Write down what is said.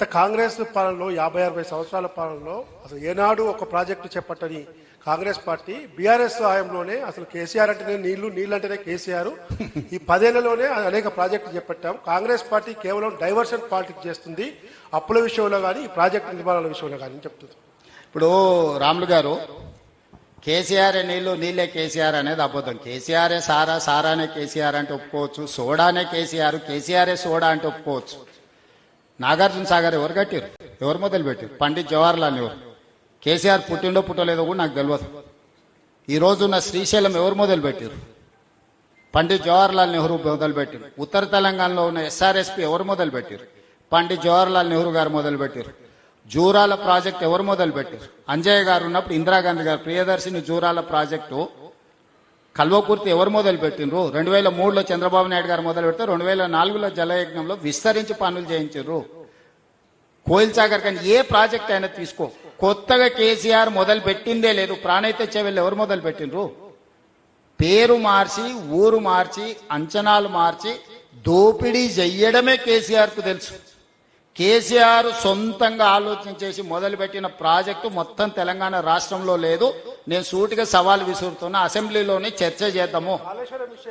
గత కాంగ్రెస్ పాలనలో 50-60 సంవత్సరాల పాలనలో అసలు ఏనాడు ఒక ప్రాజెక్టు చేపట్టని కాంగ్రెస్ పార్టీ బీఆర్ఎస్ హయాంలోనే అసలు కేసీఆర్ అంటేనే నీళ్లు అంటేనే కేసీఆర్ ఈ 10 ఏళ్లలోనే అనేక ప్రాజెక్టులు చేపట్టాం. కాంగ్రెస్ పార్టీ కేవలం డైవర్షన్ పాలిటిక్స్ చేస్తుంది, అప్పుల విషయంలో కానీ ఈ ప్రాజెక్టు నిర్మాణాల విషయంలో కానీ చెప్తుంది. ఇప్పుడు రాములు గారు కేసీఆర్ నీళ్ళే కేసీఆర్ అనేది అబద్ధం. కేసీఆరే సారానే కేసీఆర్ అంటే ఒప్పుకోవచ్చు, సోడానే కేసీఆరే సోడా అంటే ఒప్పుకోవచ్చు. నాగార్జున సాగర్ ఎవరు కట్టారు, ఎవరు మొదలు పెట్టారు? పండిత్ జవహర్లాల్ నెహ్రూ. కేసీఆర్ పుట్టిండో పుట్టలేదో కూడా నాకు తెలియదు. ఈ రోజున్న శ్రీశైలం ఎవరు మొదలు పెట్టారు? పండిత్ జవహర్లాల్ నెహ్రూ మొదలు పెట్టారు. ఉత్తర తెలంగాణలో ఉన్న ఎస్ఆర్ఎస్పి ఎవరు మొదలు పెట్టారు? పండిత్ జవహర్లాల్ నెహ్రూ గారు మొదలు పెట్టారు. జూరాల ప్రాజెక్ట్ ఎవరు మొదలు పెట్టారు? అంజయ్య గారు ఉన్నప్పుడు ఇందిరాగాంధీ గారు ప్రియదర్శిని జూరాల ప్రాజెక్టు కల్వకుర్తి ఎవరు మొదలు పెట్టినరు? 2003లో చంద్రబాబు నాయుడు గారు మొదలు పెడితే 2004లో జలయజ్ఞంలో విస్తరించి పనులు చేయించారు. కోయిల్ సాగర్ కానీ ఏ ప్రాజెక్ట్ అయినా తీసుకో, కొత్తగా కేసీఆర్ మొదలు పెట్టిందే లేదు. ప్రాణైతే చెవెళ్ళు ఎవరు మొదలు పెట్టినరు? పేరు మార్చి, ఊరు మార్చి, అంచనాలు మార్చి దోపిడీ చెయ్యడమే కేసీఆర్ కు తెలుసు. కేసీఆర్ సొంతంగా ఆలోచించేసి మొదలుపెట్టిన ప్రాజెక్టు మొత్తం తెలంగాణ రాష్ట్రంలో లేదు. నేను సూటిగా సవాల్ విసురుతున్నా, అసెంబ్లీలోనే చర్చ చేద్దాము.